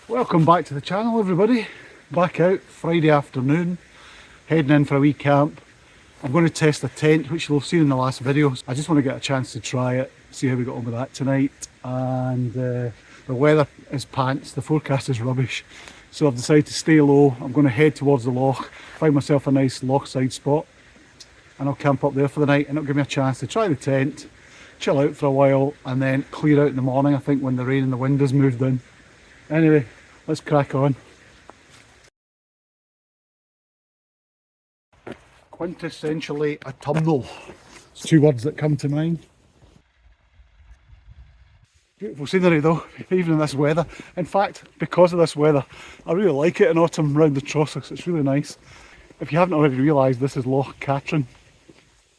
Welcome back to the channel, everybody. Back out Friday afternoon, heading in for a wee camp. I'm going to test a tent, which you'll have seen in the last video. I just want to get a chance to try it, see how we got on with that tonight. And the weather is pants, the forecast is rubbish. So I've decided to stay low. I'm going to head towards the loch, find myself a nice loch side spot, and I'll camp up there for the night, and it'll give me a chance to try the tent, chill out for a while, and then clear out in the morning, I think, when the rain and the wind has moved in. Anyway, let's crack on. Quintessentially autumnal. It's two words that come to mind. Beautiful scenery though, even in this weather. In fact, because of this weather, I really like it in autumn round the Trossachs. It's really nice. If you haven't already realised, this is Loch Katrine.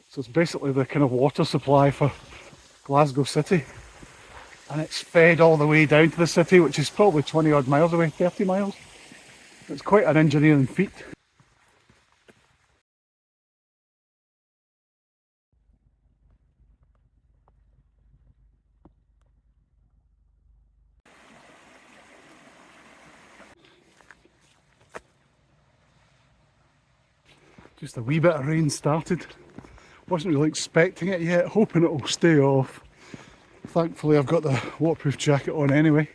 So it's basically the kind of water supply for Glasgow City. And it's fed all the way down to the city, which is probably 20 odd miles away, 30 miles. It's quite an engineering feat. Just a wee bit of rain started. Wasn't really expecting it yet, hoping it will stay off. Thankfully I've got the waterproof jacket on anyway.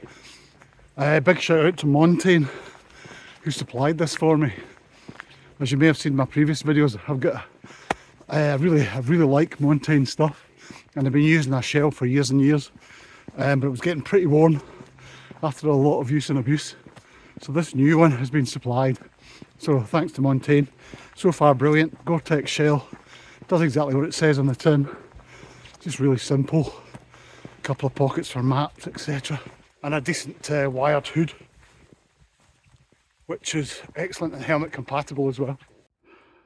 Big shout out to Montane, who supplied this for me. As you may have seen in my previous videos, I really like Montane stuff, and I've been using a shell for years and years, but it was getting pretty worn after a lot of use and abuse. So this new one has been supplied. So thanks to Montane. So far brilliant. Gore-Tex shell. Does exactly what it says on the tin. Just really simple. A couple of pockets for maps, etc. And a decent wired hood, which is excellent and helmet compatible as well.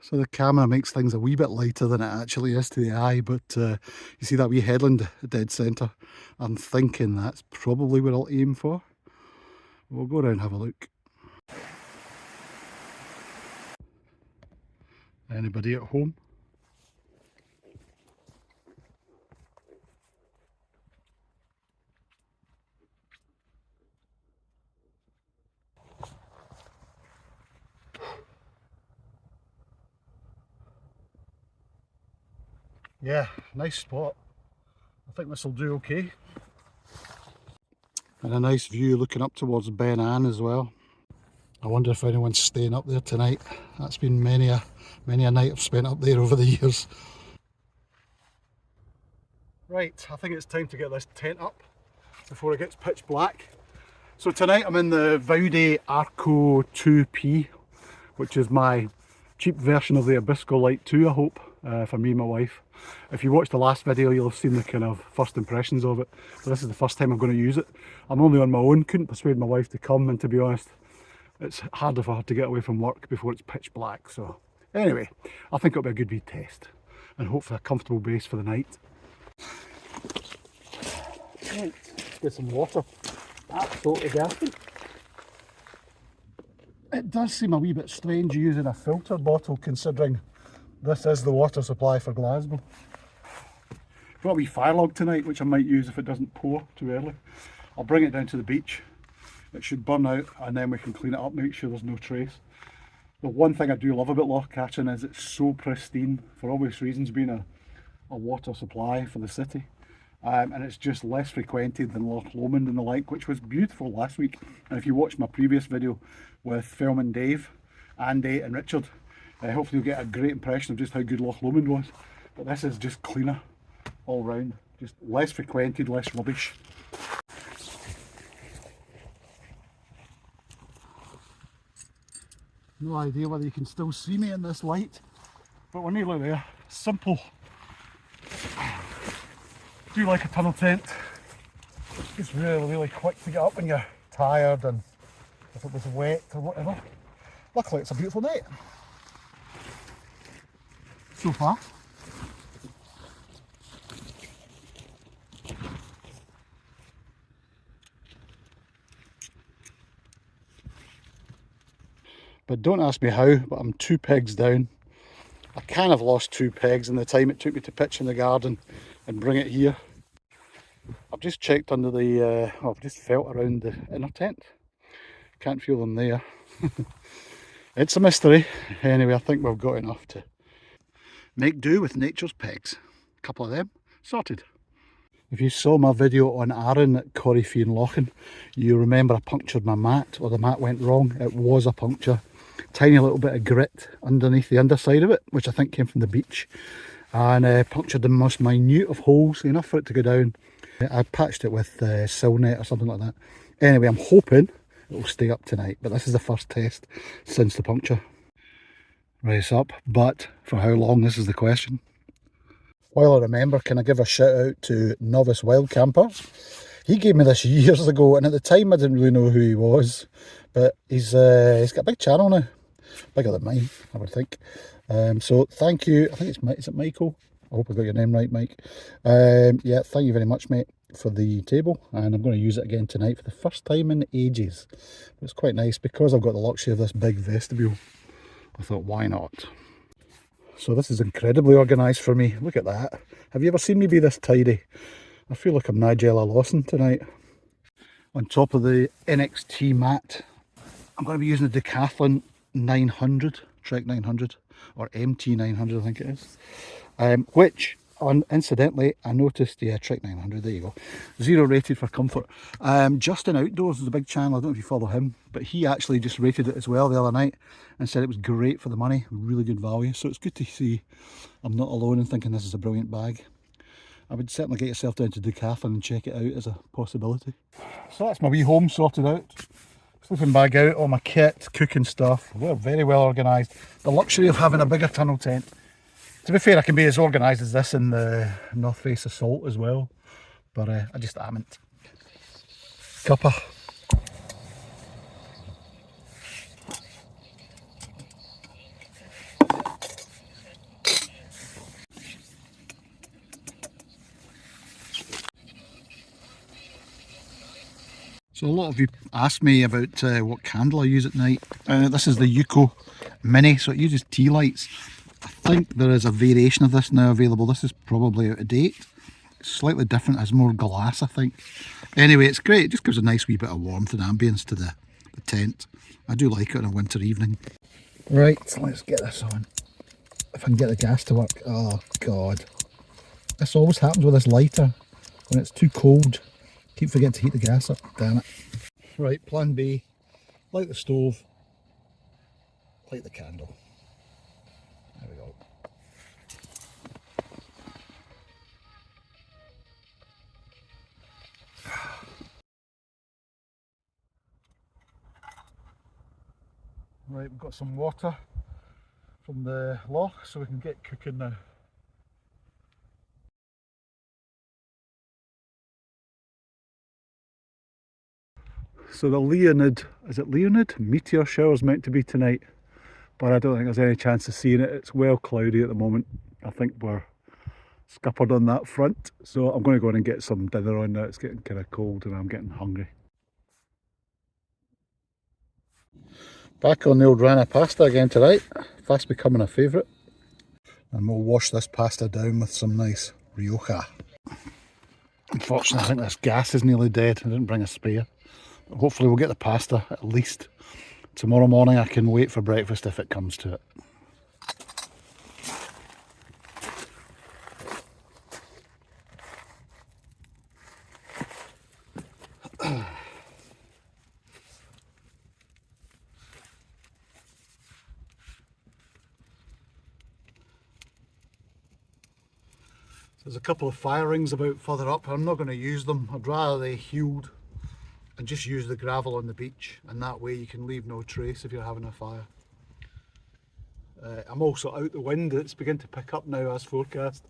So the camera makes things a wee bit lighter than it actually is to the eye, but you see that wee headland dead centre? I'm thinking that's probably what I'll aim for. We'll go around and have a look. Anybody at home? Yeah, nice spot. I think this will do okay. And a nice view looking up towards Ben Ann as well. I wonder if anyone's staying up there tonight. That's been many a night I've spent up there over the years. Right, I think it's time to get this tent up before it gets pitch black. So tonight I'm in the Vaude Arco 2P, which is my cheap version of the Abisco Light 2, I hope, for me and my wife. If you watched the last video, you'll have seen the kind of first impressions of it. But this is the first time I'm going to use it. I'm only on my own, couldn't persuade my wife to come, and to be honest, it's harder for her to get away from work before it's pitch black. So anyway, I think it'll be a good wee test, and hopefully a comfortable base for the night. Right, get some water. Absolutely gasping. It does seem a wee bit strange using a filter bottle, considering this is the water supply for Glasgow. Got a wee fire log tonight, which I might use if it doesn't pour too early. I'll bring it down to the beach. It should burn out, and then we can clean it up, make sure there's no trace. The one thing I do love about Loch Katrine is it's so pristine, for obvious reasons, being a water supply for the city. And it's just less frequented than Loch Lomond and the like, which was beautiful last week. And if you watched my previous video with Filming Dave, Andy and Richard, hopefully you'll get a great impression of just how good Loch Lomond was. But this is just cleaner all round, just less frequented, less rubbish. No idea whether you can still see me in this light, but we're nearly there. Simple. Do like a tunnel tent. It's really quick to get up when you're tired and if it was wet or whatever. Luckily it's a beautiful night so far. But don't ask me how, but I'm 2 pegs down. I kind of lost 2 pegs in the time it took me to pitch in the garden and bring it here. I've just checked under the, I've just felt around the inner tent. Can't feel them there. It's a mystery. Anyway, I think we've got enough to make do with nature's pegs. A couple of them sorted. If you saw my video on Arran at Corryfean Lochan, you remember I punctured my mat, or the mat went wrong. It was a puncture. Tiny little bit of grit underneath the underside of it, which I think came from the beach, and punctured the most minute of holes, enough for it to go down. I patched it with Silnet or something like that. Anyway, I'm hoping it'll stay up tonight, but this is the first test since the puncture. Right, it's up, but for how long, this is the question. While I remember, can I give a shout out to Novice Wild Camper? He gave me this years ago, and at the time I didn't really know who he was, but he's got a big channel now, bigger than mine, I would think. So thank you. I think is it Michael? I hope I got your name right, Mike. Yeah, thank you very much, mate, for the table, and I'm going to use it again tonight for the first time in ages. It's quite nice because I've got the luxury of this big vestibule. I thought, why not? So this is incredibly organised for me. Look at that. Have you ever seen me be this tidy? I feel like I'm Nigella Lawson tonight. On top of the NXT mat, I'm going to be using the Decathlon 900, Trek 900, or MT 900 I think it is. Which, incidentally, I noticed, yeah, Trek 900, there you go. 0 rated for comfort. Justin Outdoors is a big channel, I don't know if you follow him, but he actually just rated it as well the other night and said it was great for the money, really good value. So it's good to see I'm not alone in thinking this is a brilliant bag. I would certainly get yourself down to Decathlon and check it out as a possibility. So that's my wee home sorted out. Sleeping bag out, all my kit, cooking stuff. We're very well organised. The luxury of having a bigger tunnel tent. To be fair, I can be as organised as this in the North Face Assault as well, but I just haven't. Cuppa. So a lot of you asked me about what candle I use at night. This is the Yuko Mini, so it uses tea lights. I think there is a variation of this now available. This is probably out of date. It's slightly different, has more glass I think. Anyway, it's great, it just gives a nice wee bit of warmth and ambience to the tent. I do like it on a winter evening. Right, let's get this on. If I can get the gas to work. Oh God. This always happens with this lighter. When it's too cold, keep forgetting to heat the gas up, damn it. Right, plan B, light the stove, light the candle. There we go. Right, we've got some water from the loch so we can get cooking now. So the Leonid, is it Leonid? Meteor shower's meant to be tonight, but I don't think there's any chance of seeing it. It's well cloudy at the moment. I think we're scuppered on that front, so I'm going to go in and get some dinner on now. It's getting kind of cold and I'm getting hungry. Back on the old Rana pasta again tonight, fast becoming a favourite. And we'll wash this pasta down with some nice Rioja. Unfortunately, I think this gas is nearly dead. I didn't bring a spare. Hopefully we'll get the pasta at least. Tomorrow morning I can wait for breakfast if it comes to it. There's a couple of fire rings about further up. I'm not going to use them. I'd rather they healed and just use the gravel on the beach, and that way you can leave no trace if you're having a fire. I'm also out the wind. It's beginning to pick up now as forecast.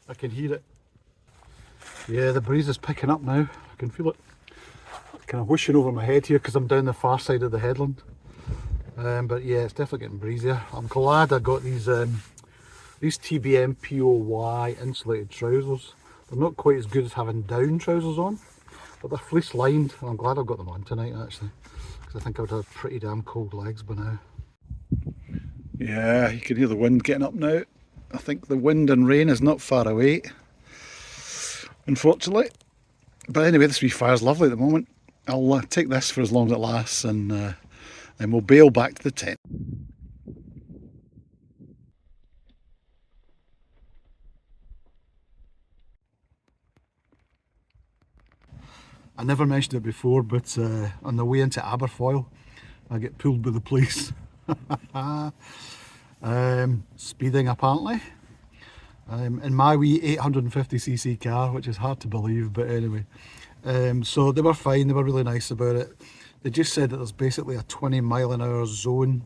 I can hear it. Yeah, the breeze is picking up now. I can feel it kind of whooshing over my head here because I'm down the far side of the headland. But yeah, it's definitely getting breezier. I'm glad I got these TBM POY insulated trousers. They're not quite as good as having down trousers on, but they're fleece lined, and I'm glad I've got them on tonight actually, because I think I would have pretty damn cold legs by now. Yeah, you can hear the wind getting up now. I think the wind and rain is not far away, unfortunately. But anyway, this wee fire's lovely at the moment. I'll take this for as long as it lasts, and then we'll bail back to the tent. I never mentioned it before, but on the way into Aberfoyle, I get pulled by the police. Speeding apparently. In my wee 850cc car, which is hard to believe, but anyway. So they were fine, they were really nice about it. They just said that there's basically a 20 mph zone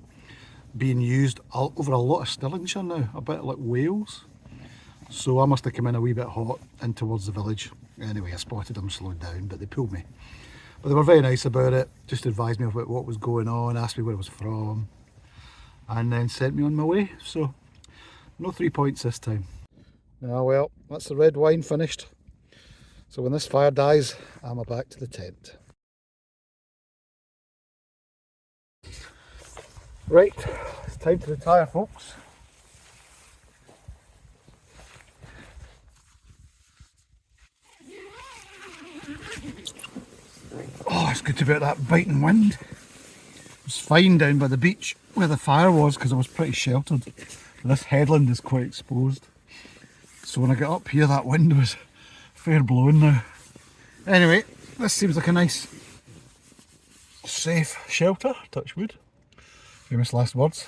being used over a lot of Stirlingshire now, a bit like Wales. So I must have come in a wee bit hot in towards the village. Anyway, I spotted them, slowed down, but they pulled me. But they were very nice about it, just advised me about what was going on, asked me where I was from, and then sent me on my way. So no 3 points this time. Ah well, that's the red wine finished. So when this fire dies, I'm back to the tent. Right, it's time to retire, folks. Oh, it's good to be out that biting wind. It was fine down by the beach where the fire was because I was pretty sheltered. This headland is quite exposed. So when I get up here, that wind was fair blowing now. Anyway, this seems like a nice, safe shelter, touch wood. Famous last words.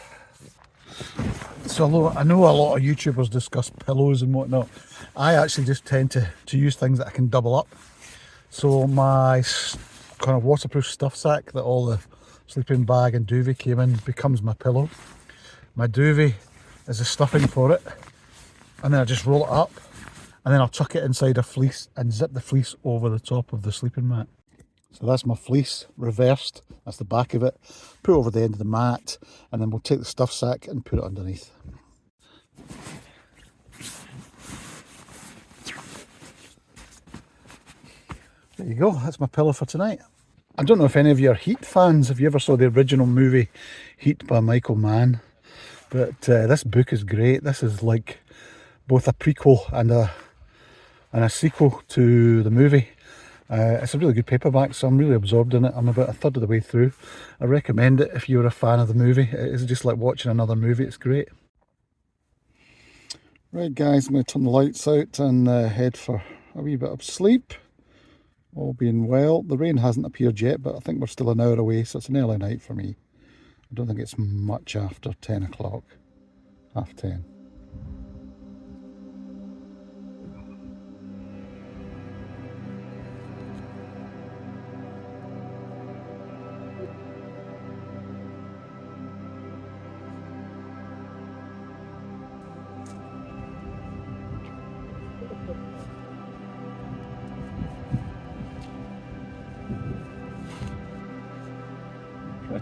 So although I know a lot of YouTubers discuss pillows and whatnot, I actually just tend to use things that I can double up. So my kind of waterproof stuff sack that all the sleeping bag and duvet came in becomes my pillow. My duvet is the stuffing for it, and then I just roll it up, and then I'll tuck it inside a fleece and zip the fleece over the top of the sleeping mat. So that's my fleece reversed, that's the back of it, put it over the end of the mat, and then we'll take the stuff sack and put it underneath. There you go, that's my pillow for tonight. I don't know if any of you are Heat fans, if you ever saw the original movie Heat by Michael Mann, but this book is great. This is like both a prequel and a sequel to the movie. It's a really good paperback, so I'm really absorbed in it. I'm about a third of the way through. I recommend it if you're a fan of the movie. It is just like watching another movie, it's great. Right guys, I'm going to turn the lights out and head for a wee bit of sleep. All being well. The rain hasn't appeared yet, but I think we're still an hour away, so it's an early night for me. I don't think it's much after 10 o'clock, half 10.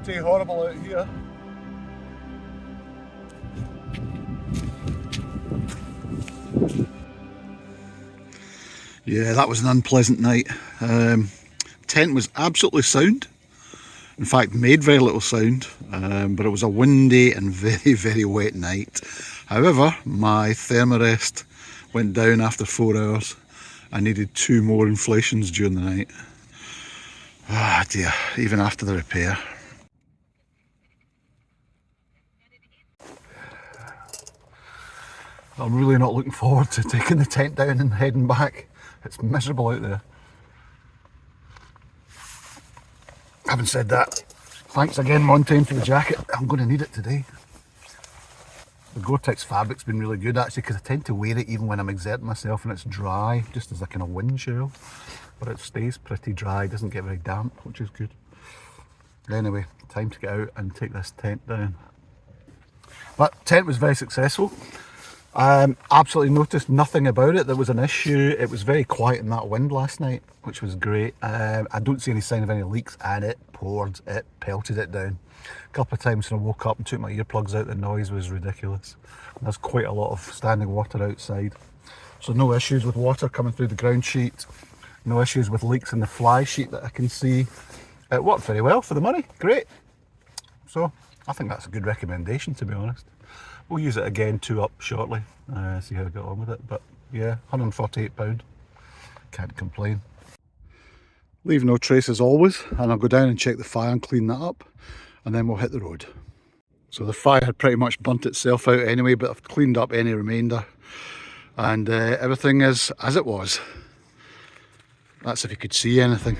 Pretty horrible out here. Yeah, that was an unpleasant night. Tent was absolutely sound. In fact, made very little sound, but it was a windy and very, very wet night. However, my thermarest went down after 4 hours. I needed 2 more inflations during the night. Ah dear, even after the repair. I'm really not looking forward to taking the tent down and heading back. It's miserable out there. Having said that, thanks again Montane for the jacket. I'm going to need it today. The Gore-Tex fabric's been really good actually, because I tend to wear it even when I'm exerting myself and it's dry, just as a kind of wind chill. But it stays pretty dry, doesn't get very damp, which is good. Anyway, time to get out and take this tent down. But tent was very successful. Absolutely noticed nothing about it. There was an issue. It was very quiet in that wind last night, which was great. I don't see any sign of any leaks, and it poured, it pelted it down. A couple of times when I woke up and took my earplugs out, the noise was ridiculous. There's quite a lot of standing water outside. So no issues with water coming through the ground sheet. No issues with leaks in the fly sheet that I can see. It worked very well for the money. Great. So I think that's a good recommendation, to be honest. We'll use it again 2 up shortly, see how we get on with it. But yeah, £148, can't complain. Leave no trace as always, and I'll go down and check the fire and clean that up, and then we'll hit the road. So the fire had pretty much burnt itself out anyway, but I've cleaned up any remainder, and everything is as it was. That's if you could see anything.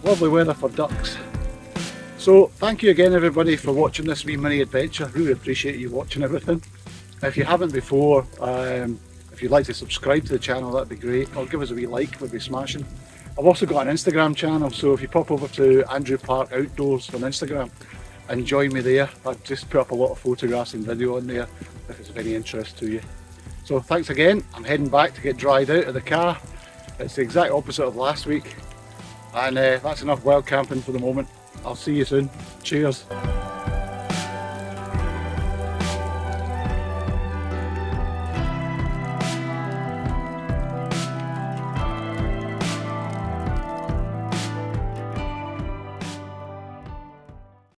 Lovely weather for ducks. So thank you again everybody for watching this wee mini adventure. Really appreciate you watching everything. If you haven't before, if you'd like to subscribe to the channel, that'd be great, or give us a wee like, would be smashing. I've also got an Instagram channel, so if you pop over to Andrew Park Outdoors on Instagram and join me there, I've just put up a lot of photographs and video on there if it's of any interest to you. So thanks again. I'm heading back to get dried out of the car. It's the exact opposite of last week. And that's enough wild camping for the moment. I'll see you soon. Cheers.